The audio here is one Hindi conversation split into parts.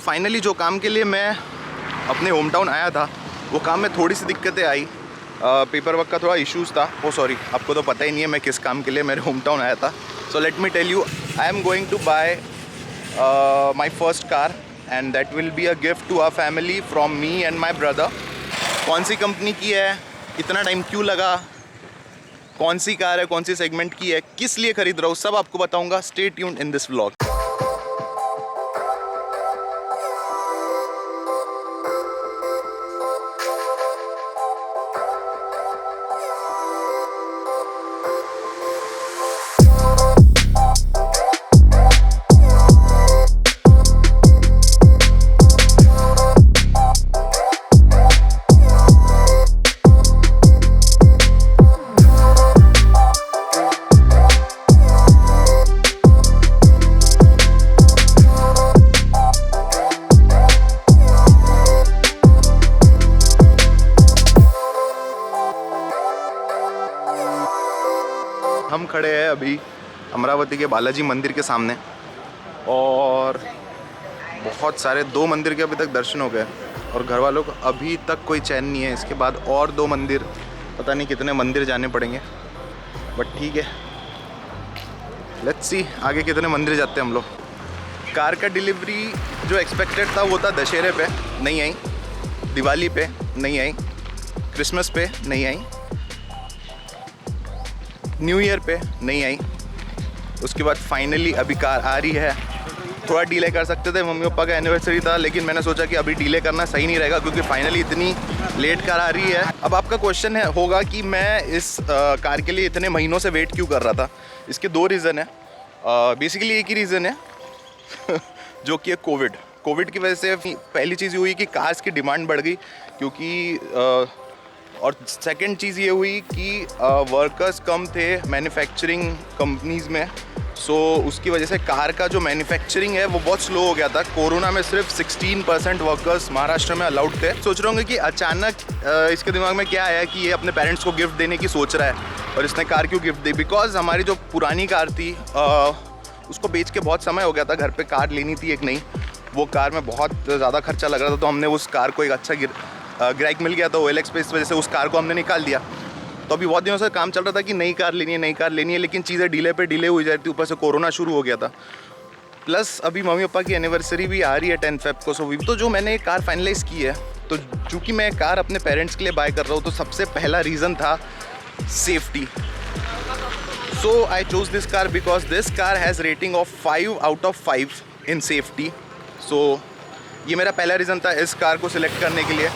फाइनली जो काम के लिए मैं अपने होम टाउन आया था वो काम में थोड़ी सी दिक्कतें आई। पेपर वर्क का थोड़ा इश्यूज़ था। ओ सॉरी, आपको तो पता ही नहीं है मैं किस काम के लिए मेरे होम टाउन आया था। So let me tell you, I am going to buy my first car and that will be a gift to our family from me and my brother. कौन सी कंपनी की है, इतना टाइम क्यों लगा, कौन सी कार है, कौन सी सेगमेंट की है, किस लिए खरीद रहा हूँ, सब आपको बताऊँगा। Stay tuned in this vlog. हम खड़े हैं अभी अमरावती के बालाजी मंदिर के सामने और बहुत सारे 2 मंदिर के अभी तक दर्शन हो गए और घर वालों को अभी तक कोई चैन नहीं है। इसके बाद और 2 मंदिर, पता नहीं कितने मंदिर जाने पड़ेंगे, बट ठीक है, लेट्स सी आगे कितने मंदिर जाते हैं हम लोग। कार का डिलीवरी जो एक्सपेक्टेड था वो था दशहरे पे, नहीं आई, दिवाली पे नहीं आई, क्रिसमस पे नहीं आई, न्यू ईयर पे नहीं आई। उसके बाद फाइनली अभी कार आ रही है। थोड़ा डिले कर सकते थे, मम्मी पापा का एनिवर्सरी था, लेकिन मैंने सोचा कि अभी डिले करना सही नहीं रहेगा क्योंकि फाइनली इतनी लेट कार आ रही है। अब आपका क्वेश्चन होगा कि मैं इस कार के लिए इतने महीनों से वेट क्यों कर रहा था। इसके 2 रीज़न है। बेसिकली एक ही रीज़न है जो कि है कोविड की वजह से। पहली चीज़ ये हुई कि कार्स की डिमांड बढ़ गई क्योंकि और सेकंड चीज़ ये हुई कि वर्कर्स कम थे मैन्युफैक्चरिंग कंपनीज़ में। सो उसकी वजह से कार का जो मैन्युफैक्चरिंग है वो बहुत स्लो हो गया था। कोरोना में सिर्फ 16% वर्कर्स महाराष्ट्र में अलाउड थे। सोच रहा हूँ कि अचानक इसके दिमाग में क्या आया कि ये अपने पेरेंट्स को गिफ्ट देने की सोच रहा है और इसने कार क्यों गिफ्ट दी। बिकॉज हमारी जो पुरानी कार थी उसको बेच के बहुत समय हो गया था, घर पर कार लेनी थी एक नई। वो कार में बहुत ज़्यादा खर्चा लग रहा था, तो हमने उस कार को एक अच्छा ग्राहक मिल गया था OLX पे, इस वजह से उस कार को हमने निकाल दिया। तो अभी बहुत दिनों से काम चल रहा था कि नई कार लेनी है, लेकिन चीज़ें डिले पे डिले हुई जा रही थी। ऊपर से कोरोना शुरू हो गया था, प्लस अभी मम्मी पापा की एनिवर्सरी भी आ रही है 10 फ़रवरी को। सो तो जो मैंने कार फाइनलाइज़ की है, तो चूँकि मैं कार अपने पेरेंट्स के लिए बाय कर रहा हूँ, तो सबसे पहला रीज़न था safety. So I choose this car because this car has rating of 5 out of 5 in safety. So ये मेरा पहला रीज़न था इस कार को सिलेक्ट करने के लिए।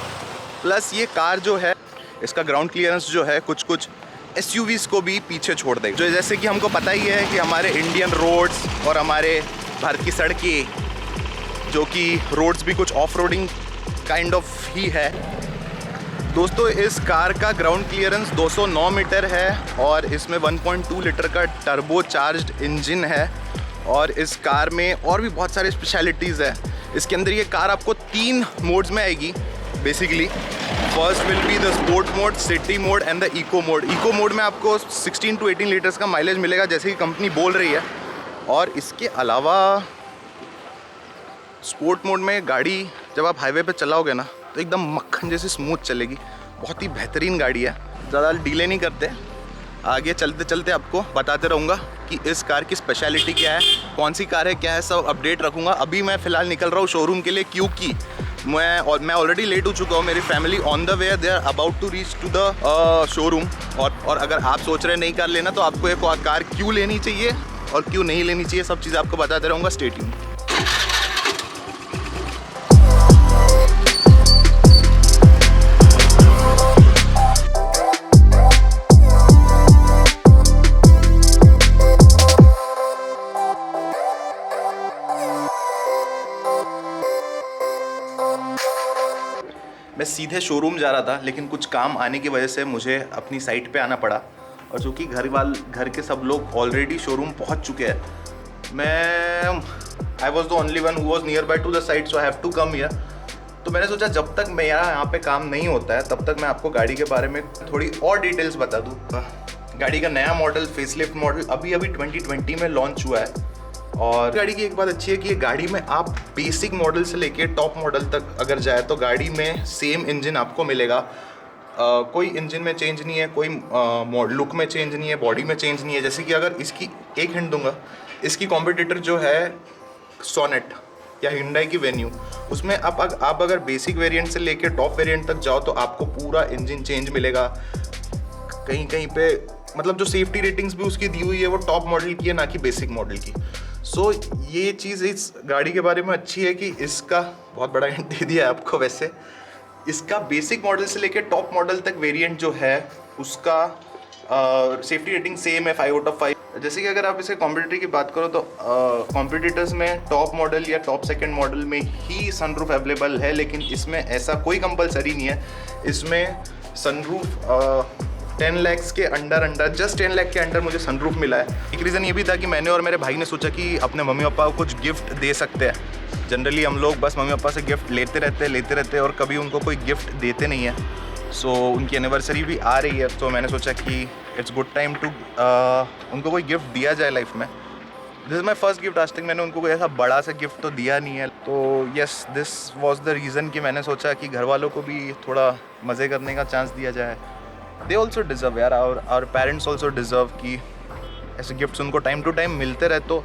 प्लस ये कार जो है, इसका ग्राउंड क्लियरेंस जो है कुछ SUVs को भी पीछे छोड़ देगा। जो जैसे कि हमको पता ही है कि हमारे इंडियन रोड्स और हमारे भारत की सड़कें, जो कि रोड्स भी कुछ ऑफ रोडिंग काइंड ऑफ ही है। दोस्तों, इस कार का ग्राउंड क्लियरेंस 209 मीटर है और इसमें 1.2 लीटर का टर्बो चार्ज्ड इंजन है। और इस कार में और भी बहुत सारे स्पेशलिटीज़ है। इसके अंदर ये कार आपको 3 मोड्स में आएगी basically. First will be the sport mode, city mode and the eco mode. Eco mode में आपको 16 to 18 लीटर्स का माइलेज मिलेगा, जैसे कि कंपनी बोल रही है। और इसके अलावा स्पोर्ट मोड में गाड़ी जब आप हाईवे पे चलाओगे ना, तो एकदम मक्खन जैसी स्मूथ चलेगी। बहुत ही बेहतरीन गाड़ी है। ज़्यादा डिले नहीं करते, आगे चलते चलते आपको बताते रहूँगा कि इस कार की स्पेशलिटी क्या है, कौन सी कार है, क्या है, सब अपडेट रखूँगा। अभी मैं फ़िलहाल निकल रहा हूँ शोरूम के लिए क्योंकि मैं ऑलरेडी लेट हो चुका हूँ। मेरी family on the way, they are about to reach to the showroom. और अगर आप सोच रहे हैं नई कार लेना, तो आपको एक कार क्यों लेनी चाहिए और क्यों नहीं लेनी चाहिए, सब चीज़ें आपको बताते रहूँगा। Stay tuned. मैं सीधे शोरूम जा रहा था, लेकिन कुछ काम आने की वजह से मुझे अपनी साइट पे आना पड़ा। और चूँकि घर के सब लोग ऑलरेडी शोरूम पहुंच चुके हैं, I was the only one who was nearby to the site, so I have to come here. तो मैंने सोचा जब तक मेरा यहाँ पे काम नहीं होता है, तब तक मैं आपको गाड़ी के बारे में थोड़ी और डिटेल्स बता दूँ। गाड़ी का नया मॉडल, फेसलिफ्ट मॉडल अभी 2020 में लॉन्च हुआ है। और गाड़ी की एक बात अच्छी है कि ये गाड़ी में आप बेसिक मॉडल से लेके टॉप मॉडल तक अगर जाए तो गाड़ी में सेम इंजन आपको मिलेगा। कोई इंजन में चेंज नहीं है, कोई लुक में चेंज नहीं है, बॉडी में चेंज नहीं है। जैसे कि अगर इसकी एक हिंट दूंगा, इसकी कॉम्पिटिटर जो है सोनेट या हिंडई की वेन्यू, उसमें आप अगर बेसिक वेरिएंट से लेके टॉप वेरिएंट तक जाओ तो आपको पूरा इंजन चेंज मिलेगा। कहीं कहीं पे मतलब जो सेफ्टी रेटिंग्स भी उसकी दी हुई है वो टॉप मॉडल की है, ना कि बेसिक मॉडल की। सो ये चीज़ इस गाड़ी के बारे में अच्छी है कि इसका बहुत बड़ा हिंट दे दिया है आपको। वैसे इसका बेसिक मॉडल से लेकर टॉप मॉडल तक वेरिएंट जो है उसका सेफ्टी रेटिंग सेम है, 5/5। जैसे कि अगर आप इसे कॉम्पिटिटर की बात करो तो कॉम्पिटिटर्स में टॉप मॉडल या टॉप सेकंड मॉडल में ही सनरूफ अवेलेबल है, लेकिन इसमें ऐसा कोई कंपलसरी नहीं है। इसमें सनरूफ 10 लाख के अंडर जस्ट 10 लाख के अंडर मुझे सनरूफ मिला है। एक रीज़न ये भी था कि मैंने और मेरे भाई ने सोचा कि अपने मम्मी पापा को कुछ गिफ्ट दे सकते हैं। जनरली हम लोग बस मम्मी पापा से गिफ्ट लेते रहते हैं और कभी उनको कोई गिफ्ट देते नहीं है। सो उनकी एनिवर्सरी भी आ रही है, तो मैंने सोचा कि इट्स गुड टाइम टू उनको कोई गिफ्ट दिया जाए लाइफ में। This is my first gift. आज तक मैंने उनको कोई ऐसा बड़ा सा गिफ्ट तो दिया नहीं है। तो yes, this was the reason कि मैंने सोचा कि घर वालों को भी थोड़ा मज़े करने का चांस दिया जाए। दे ऑल्सो डिज़र्व यार, और पेरेंट्स ऑल्सो डिज़र्व कि ऐसे गिफ्ट्स उनको टाइम टू टाइम मिलते रहे तो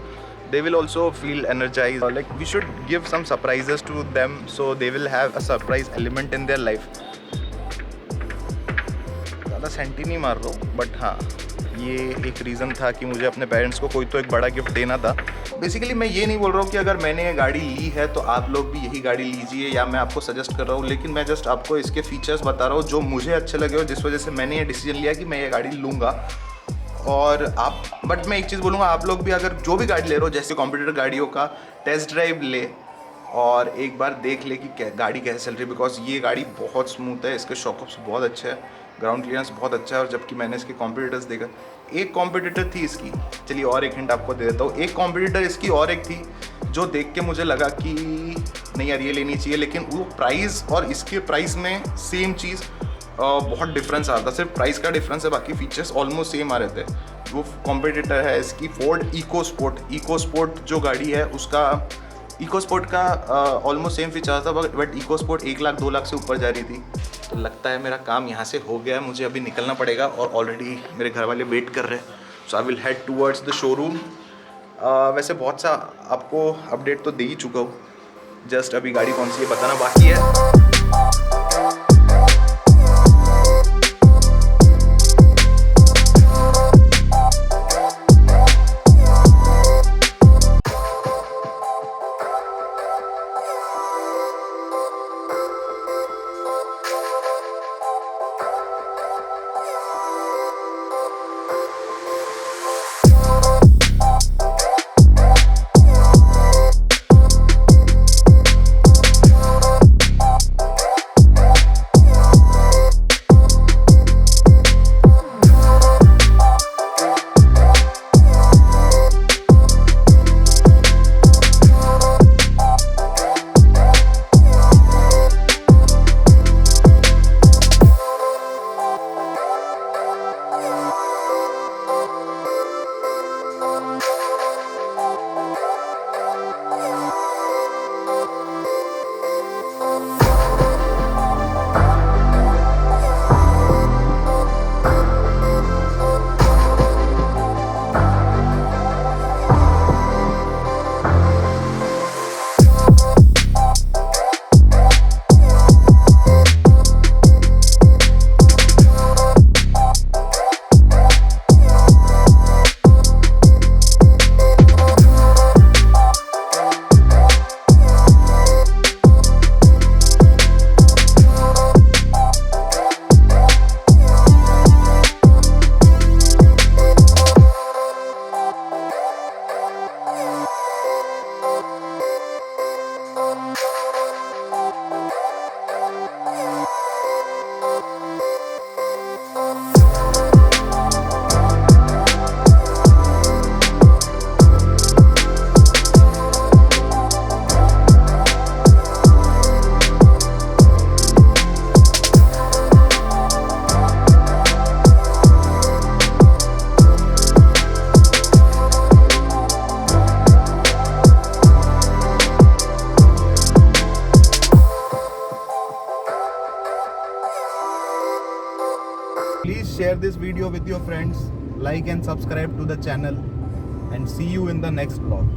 they will also feel energized. Like we should give some surprises to them so they will have a surprise element in their life. ज़्यादा सेंटी नहीं मार रहा हूँ, बट हाँ ये एक रीज़न था कि मुझे अपने पेरेंट्स को कोई तो एक बड़ा गिफ्ट देना था। बेसिकली मैं ये नहीं बोल रहा हूँ कि अगर मैंने ये गाड़ी ली है तो आप लोग भी यही गाड़ी लीजिए, या मैं आपको सजेस्ट कर रहा हूँ, लेकिन मैं जस्ट आपको इसके फीचर्स बता रहा हूँ जो मुझे अच्छे लगे और जिस वजह से मैंने ये डिसीजन लिया कि मैं ये गाड़ी लूँगा। और आप, बट मैं एक चीज़ बोलूँगा, आप लोग भी अगर जो भी गाड़ी ले रहे हो, जैसे कॉम्पिटिटर गाड़ियों का टेस्ट ड्राइव ले और एक बार देख ले कि गाड़ी कैसे चल रही है, बिकॉज ये गाड़ी बहुत स्मूथ है, इसके शॉकअप्स बहुत अच्छे हैं, ग्राउंड क्लियरेंस बहुत अच्छा है। और जबकि मैंने इसके कॉम्पिटिटर्स देखा, एक कॉम्पिटिटर थी इसकी, चलिए और एक हिंट आपको दे देता हूँ, एक कॉम्पिटिटर इसकी और एक थी जो देख के मुझे लगा कि नहीं यार ये लेनी चाहिए, लेकिन वो प्राइस और इसके प्राइस में सेम चीज़ बहुत डिफरेंस आ रहा था। सिर्फ प्राइस का डिफरेंस है, बाकी फीचर्स ऑलमोस्ट सेम आ रहे थे। वो कॉम्पिटिटर है इसकी फोर्ड इको स्पोर्ट जो गाड़ी है उसका, इको स्पोर्ट का ऑलमोस्ट सेम फीचर था, but EcoSport 1 lakh 2 lakh से ऊपर जा रही थी। तो लगता है मेरा काम यहाँ से हो गया है, मुझे अभी निकलना पड़ेगा और ऑलरेडी मेरे घर वाले वेट कर रहे हैं। So I will head towards the showroom. वैसे बहुत सा आपको अपडेट तो दे ही चुका हूँ, जस्ट अभी गाड़ी कौन सी है बताना बाकी है। Please share this video with your friends, like and subscribe to the channel, and see you in the next vlog.